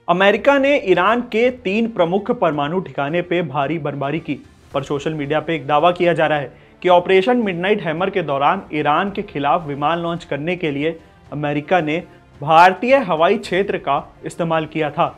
America ने Iran के 3 प्रमुख परमाणु ठिकाने पे भारी बमबारी की, पर सोशल मीडिया पे एक दावा किया जा रहा है कि ऑपरेशन मिडनाइट हैमर के दौरान ईरान के खिलाफ विमान लॉन्च करने के लिए अमेरिका ने भारतीय हवाई क्षेत्र का इस्तेमाल किया था।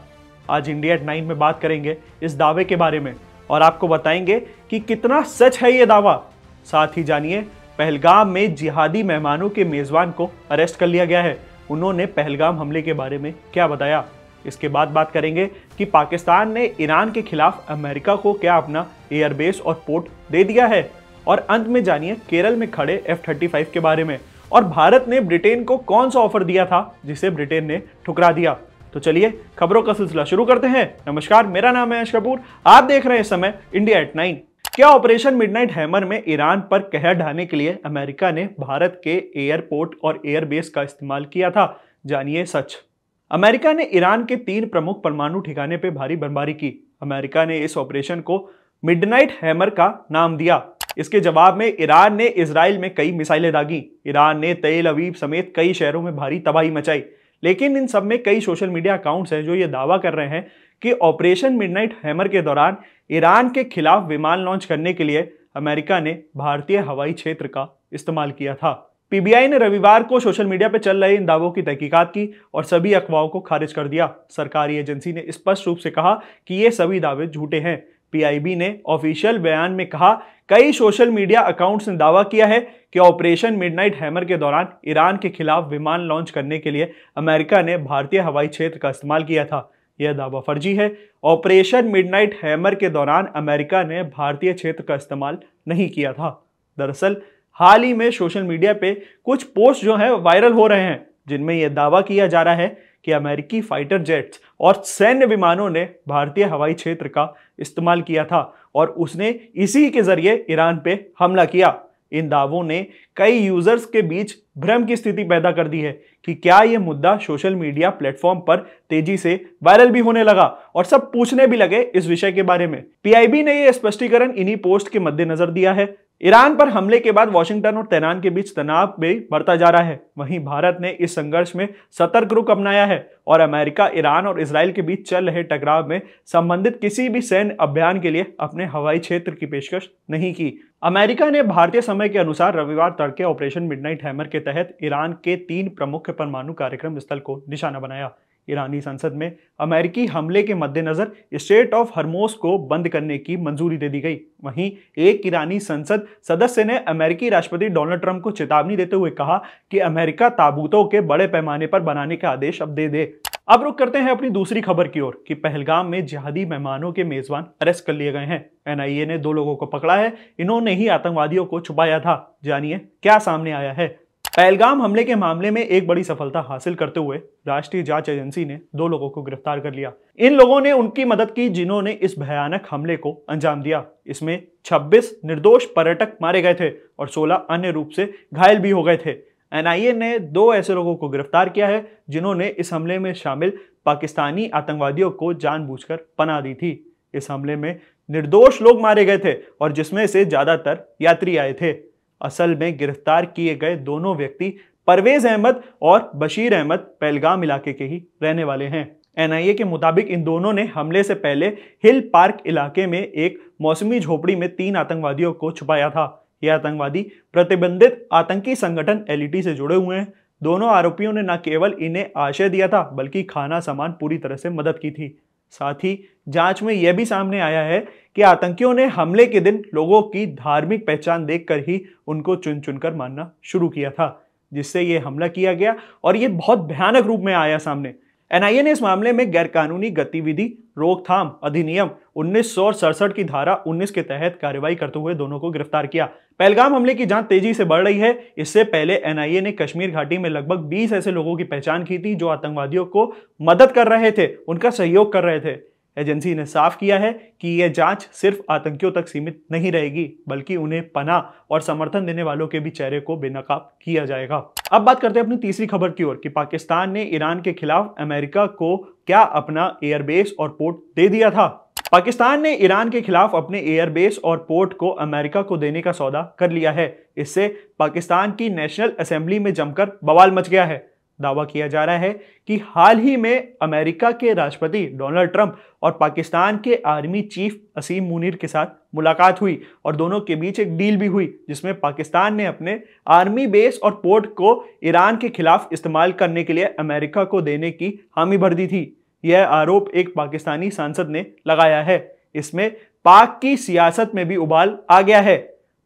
आज इंडिया एट 9 में बात करेंगे इस दावे के बारे में और आपको बताएंगे कि कितना सच है ये दावा। साथ ही जानिए पहलगाम में जिहादी मेहमानों के मेजबान को अरेस्ट कर लिया गया है, उन्होंने पहलगाम हमले के बारे में क्या बताया। इसके बाद बात करेंगे कि पाकिस्तान ने ईरान के खिलाफ अमेरिका को क्या अपना एयरबेस और पोर्ट दे दिया है, और अंत में जानिए केरल में खड़े F-35 के बारे में, और भारत ने ब्रिटेन को कौन सा ऑफर दिया था जिसे ब्रिटेन ने ठुकरा दिया। तो चलिए खबरों का सिलसिला शुरू करते हैं। नमस्कार, मेरा नाम है यश कपूर, आप देख रहे हैं इस समय इंडिया एट 9। क्या ऑपरेशन मिडनाइट हैमर में ईरान पर कहर ढाने के लिए अमेरिका ने भारत के एयरपोर्ट और एयरबेस का इस्तेमाल किया था? जानिए सच। अमेरिका ने ईरान के 3 प्रमुख परमाणु ठिकाने पर भारी बमबारी की। अमेरिका ने इस ऑपरेशन को मिडनाइट हैमर का नाम दिया। इसके जवाब में ईरान ने इजराइल में कई मिसाइलें दागी। ईरान ने तेल अवीव समेत कई शहरों में भारी तबाही मचाई। लेकिन इन सब में कई सोशल मीडिया अकाउंट्स हैं जो ये दावा कर रहे हैं कि ऑपरेशन मिडनाइट हैमर के दौरान ईरान के खिलाफ विमान लॉन्च करने के लिए अमेरिका ने भारतीय हवाई क्षेत्र का इस्तेमाल किया था। पीबीआई ने रविवार को सोशल मीडिया पर चल रहे इन दावों की तहकीकात की और सभी अफवाहों को खारिज कर दिया। सरकारी एजेंसी ने स्पष्ट रूप से कहा कि ये सभी दावे झूठे हैं। पीआईबी ने ऑफिशियल बयान में कहा, कई सोशल मीडिया अकाउंट्स ने दावा किया है कि ऑपरेशन मिडनाइट हैमर के दौरान ईरान के खिलाफ विमान लॉन्च करने के लिए अमेरिका ने भारतीय हवाई क्षेत्र का इस्तेमाल किया था। यह दावा फर्जी है। ऑपरेशन मिडनाइट हैमर के दौरान अमेरिका ने भारतीय क्षेत्र का इस्तेमाल नहीं किया था। दरअसल हाल ही में सोशल मीडिया पे कुछ पोस्ट जो है वायरल हो रहे हैं जिनमें यह दावा किया जा रहा है कि अमेरिकी फाइटर जेट्स और सैन्य विमानों ने भारतीय हवाई क्षेत्र का इस्तेमाल किया था और उसने इसी के जरिए ईरान पे हमला किया। इन दावों ने कई यूजर्स के बीच भ्रम की स्थिति पैदा कर दी है कि क्या यह मुद्दा सोशल मीडिया प्लेटफॉर्म पर तेजी से वायरल भी होने लगा और सब पूछने भी लगे इस विषय के बारे में। पीआईबी ने यह स्पष्टीकरण इन्हीं पोस्ट के मद्देनजर दिया है। ईरान पर हमले के बाद वॉशिंगटन और तेहरान के बीच तनाव भी बढ़ता जा रहा है। वहीं भारत ने इस संघर्ष में सतर्क रुख अपनाया है और अमेरिका, ईरान और इजराइल के बीच चल रहे टकराव में संबंधित किसी भी सैन्य अभियान के लिए अपने हवाई क्षेत्र की पेशकश नहीं की। अमेरिका ने भारतीय समय के अनुसार रविवार तड़के ऑपरेशन मिडनाइट हैमर के तहत ईरान के 3 प्रमुख परमाणु कार्यक्रम स्थल को निशाना बनाया। ईरानी संसद में अमेरिकी हमले के मद्देनजर स्ट्रेट ऑफ हर्मोस को बंद करने की मंजूरी दे दी गई। वहीं एक ईरानी संसद सदस्य ने अमेरिकी राष्ट्रपति डोनाल्ड ट्रंप को चेतावनी देते हुए कहा कि अमेरिका ताबूतों के बड़े पैमाने पर बनाने का आदेश अब दे दे। अब रुक करते हैं अपनी दूसरी खबर की ओर कि पहलगाम में जिहादी मेहमानों के मेजबान अरेस्ट कर लिए गए हैं। एनआईए ने 2 लोगों को पकड़ा है, इन्होंने ही आतंकवादियों को छुपाया था। जानिए क्या सामने आया है। पहलगाम हमले के मामले में एक बड़ी सफलता हासिल करते हुए राष्ट्रीय जांच एजेंसी ने 2 लोगों को गिरफ्तार कर लिया। इन लोगों ने उनकी मदद की जिन्होंने इस भयानक हमले को अंजाम दिया। इसमें 26 निर्दोष पर्यटक मारे गए थे और 16 अन्य रूप से घायल भी हो गए थे। एनआईए ने 2 ऐसे लोगों को गिरफ्तार किया है जिन्होंने इस हमले में शामिल पाकिस्तानी आतंकवादियों को जानबूझकर पनाह दी थी। इस हमले में निर्दोष लोग मारे गए थे और जिसमें से ज्यादातर यात्री आए थे। असल में गिरफ्तार किए गए दोनों व्यक्ति परवेज अहमद और बशीर अहमद पहलगाम इलाके के ही रहने वाले हैं। एनआईए के मुताबिक इन दोनों ने हमले से पहले हिल पार्क इलाके में एक मौसमी झोपड़ी में 3 आतंकवादियों को छुपाया था। यह आतंकवादी प्रतिबंधित आतंकी संगठन एलईटी से जुड़े हुए हैं। दोनों आरोपियों ने न केवल इन्हें आश्रय दिया था बल्कि खाना सामान पूरी तरह से मदद की थी। साथ ही जांच में यह भी सामने आया है कि आतंकियों ने हमले के दिन लोगों की धार्मिक पहचान देखकर ही उनको चुन चुनकर मारना शुरू किया था, जिससे यह हमला किया गया और यह बहुत भयानक रूप में आया सामने। एनआईए ने इस मामले में गैरकानूनी गतिविधि रोकथाम अधिनियम 1967 की धारा 19 के तहत कार्रवाई करते हुए दोनों को गिरफ्तार किया। पहलगाम हमले की जांच तेजी से बढ़ रही है। इससे पहले एनआईए ने कश्मीर घाटी में लगभग 20 ऐसे लोगों की पहचान की थी जो आतंकवादियों को मदद कर रहे थे, उनका सहयोग कर रहे थे। एजेंसी ने साफ किया है कि यह जांच सिर्फ आतंकियों तक सीमित नहीं रहेगी बल्कि उन्हें पनाह और समर्थन देने वालों के भी चेहरे को बेनकाब किया जाएगा। अब बात करते हैं अपनी तीसरी खबर की ओर कि पाकिस्तान ने ईरान के खिलाफ अमेरिका को क्या अपना एयरबेस और पोर्ट दे दिया था। पाकिस्तान ने ईरान के खिलाफ अपने एयरबेस और पोर्ट को अमेरिका को देने का सौदा कर लिया है। इससे पाकिस्तान की नेशनल असेंबली में जमकर बवाल मच गया है। दावा किया जा रहा है कि हाल ही में अमेरिका के राष्ट्रपति डोनाल्ड ट्रंप और पाकिस्तान के आर्मी चीफ असीम मुनीर के साथ मुलाकात हुई और दोनों के बीच एक डील भी हुई जिसमें पाकिस्तान ने अपने आर्मी बेस और पोर्ट को ईरान के खिलाफ इस्तेमाल करने के लिए अमेरिका को देने की हामी भर दी थी। यह आरोप एक पाकिस्तानी सांसद ने लगाया है। इसमें पाक की सियासत में भी उबाल आ गया है।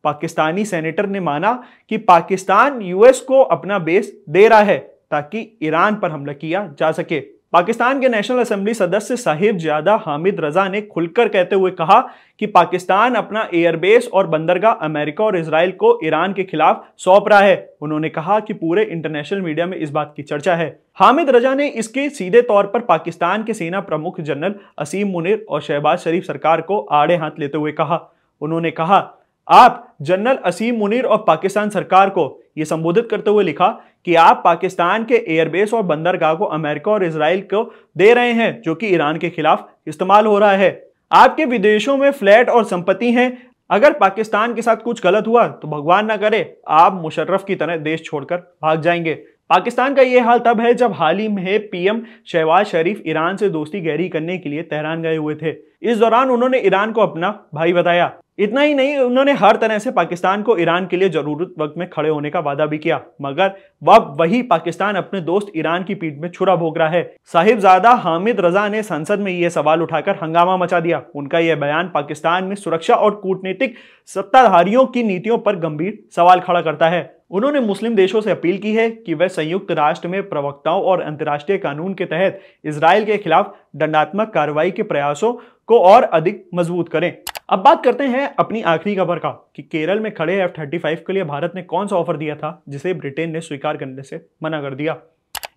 पाकिस्तानी सेनेटर ने माना कि पाकिस्तान यूएस को अपना बेस दे रहा है ताकि ईरान पर हमला किया जा सके। पाकिस्तान के नेशनल असेंबली सदस्य साहिबजादा हामिद रजा ने खुलकर कहते हुए कहा कि पाकिस्तान अपना एयरबेस और बंदरगाह अमेरिका और इजराइल को ईरान के खिलाफ सौंप रहा है। उन्होंने कहा कि पूरे इंटरनेशनल मीडिया में इस बात की चर्चा है। हामिद रजा ने इसके सीधे तौर पर पाकिस्तान के सेना प्रमुख जनरल असीम मुनीर और शहबाज शरीफ सरकार को आड़े हाथ लेते हुए कहा। उन्होंने कहा, आप जनरल असीम मुनीर और पाकिस्तान सरकार को यह संबोधित करते हुए लिखा कि आप पाकिस्तान के एयरबेस और बंदरगाह को अमेरिका और इजराइल को दे रहे हैं जो कि ईरान के खिलाफ इस्तेमाल हो रहा है। आपके विदेशों में फ्लैट और संपत्ति हैं। अगर पाकिस्तान के साथ कुछ गलत हुआ तो भगवान ना करे आप मुशर्रफ की तरह देश छोड़कर भाग जाएंगे। पाकिस्तान का यह हाल तब है जब हाल ही में पीएम शहबाज शरीफ ईरान से दोस्ती गहरी करने के लिए तेहरान गए हुए थे। इस दौरान उन्होंने ईरान को अपना भाई बताया। इतना ही नहीं, उन्होंने हर तरह से पाकिस्तान को ईरान के लिए जरूरत वक्त में खड़े होने का वादा भी किया, मगर अब वही पाकिस्तान अपने दोस्त ईरान की पीठ में छुरा भोग रहा है। साहिबजादा हामिद रजा ने संसद में यह सवाल उठाकर हंगामा मचा दिया। उनका यह बयान पाकिस्तान में सुरक्षा और कूटनीतिक सत्ताधारियों की नीतियों पर गंभीर सवाल खड़ा करता है। उन्होंने मुस्लिम देशों से अपील की है कि वह संयुक्त राष्ट्र में प्रवक्ताओं और अंतर्राष्ट्रीय कानून के तहत इजराइल के खिलाफ दंडात्मक कार्रवाई के प्रयासों को और अधिक मजबूत करें। अब बात करते हैं अपनी आखिरी खबर का कि केरल में खड़े F-35 के लिए भारत ने कौन सा ऑफर दिया था जिसे ब्रिटेन ने स्वीकार करने से मना कर दिया।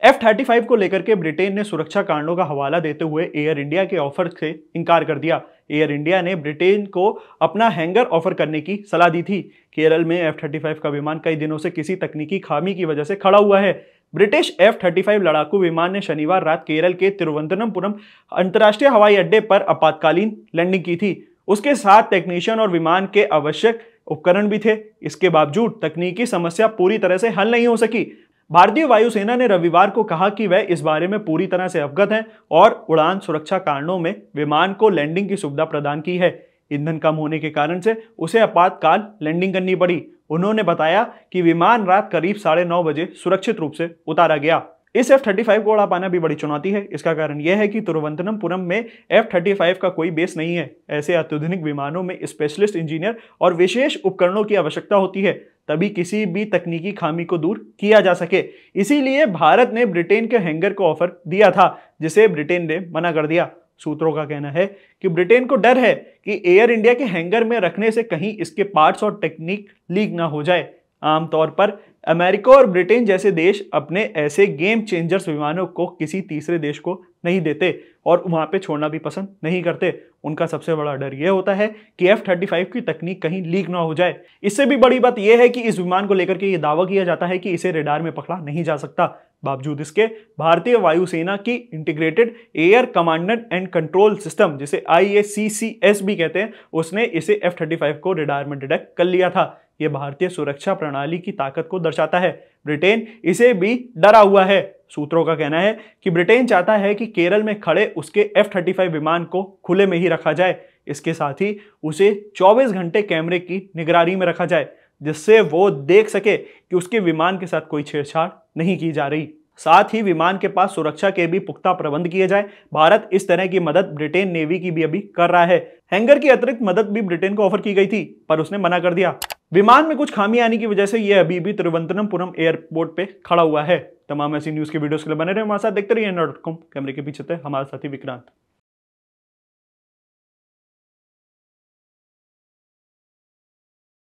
F-35 को लेकर के ब्रिटेन ने सुरक्षा कारणों का हवाला देते हुए एयर इंडिया के ऑफर से इनकार कर दिया। एयर इंडिया ने ब्रिटेन को अपना हैंगर ऑफर करने की सलाह दी थी। केरल में F-35 का विमान कई दिनों से किसी तकनीकी खामी की वजह से खड़ा हुआ है। ब्रिटिश F-35 लड़ाकू विमान ने शनिवार रात केरल के तिरुवनंतपुरम अंतर्राष्ट्रीय हवाई अड्डे पर आपातकालीन लैंडिंग की थी। उसके साथ टेक्नीशियन और विमान के आवश्यक उपकरण भी थे। इसके बावजूद तकनीकी समस्या पूरी तरह से हल नहीं हो सकी। भारतीय वायुसेना ने रविवार को कहा कि वह इस बारे में पूरी तरह से अवगत हैं और उड़ान सुरक्षा कारणों में विमान को लैंडिंग की सुविधा प्रदान की है। ईंधन कम होने के कारण से उसे आपातकाल लैंडिंग करनी पड़ी। उन्होंने बताया कि विमान रात करीब 9:30 बजे सुरक्षित रूप से उतारा गया। इस F-35 को उड़ा पाना भी बड़ी चुनौती है। इसका कारण यह है कि तिरुवनंतपुरम में F-35 का कोई बेस नहीं है। ऐसे अत्याधुनिक विमानों में स्पेशलिस्ट इंजीनियर और विशेष उपकरणों की आवश्यकता होती है, तभी किसी भी तकनीकी खामी को दूर किया जा सके। इसीलिए भारत ने ब्रिटेन के हैंगर को ऑफर दिया था, जिसे ब्रिटेन ने मना कर दिया। सूत्रों का कहना है कि ब्रिटेन को डर है कि एयर इंडिया के हैंगर में रखने से कहीं इसके पार्ट्स और टेक्निक लीक ना हो जाए। आमतौर पर अमेरिका और ब्रिटेन जैसे देश अपने ऐसे गेम चेंजर्स विमानों को किसी तीसरे देश को नहीं देते और वहां पे छोड़ना भी पसंद नहीं करते। उनका सबसे बड़ा डर यह होता है कि F-35 की तकनीक कहीं लीक ना हो जाए। इससे भी बड़ी बात यह है कि इस विमान को लेकर के यह दावा किया जाता है कि इसे रडार में पकड़ा नहीं जा सकता। बावजूद इसके भारतीय वायुसेना की integrated air command and control system, जिसे IACCS भी कहते हैं, उसने इसे F-35 को रडार में डिटेक्ट कर लिया था। यह भारतीय सुरक्षा प्रणाली की ताकत को दर्शाता है। ब्रिटेन इसे भी डरा हुआ है। सूत्रों का कहना है कि ब्रिटेन चाहता है कि केरल में खड़े उसके F-35 विमान को खुले में ही रखा जाए। इसके साथ ही उसे 24 घंटे कैमरे की निगरानी में रखा जाए, जिससे वो देख सके कि उसके विमान के साथ कोई छेड़छाड़ नहीं की जा रही। साथ ही विमान के पास सुरक्षा के भी पुख्ता प्रबंध किए जाए। भारत इस तरह की मदद ब्रिटेन नेवी की भी अभी कर रहा है। हैंगर की अतिरिक्त मदद भी ब्रिटेन को ऑफर की गई थी, पर उसने मना कर दिया। विमान में कुछ खामी आने की वजह से यह अभी भी तिरुवनंतपुरम एयरपोर्ट पे खड़ा हुआ है। तमाम ऐसी न्यूज के वीडियोस के लिए बने रहे हमारे साथ। देखते रहिए इंडिया.com। कैमरे के पीछे थे हमारे साथी विक्रांत।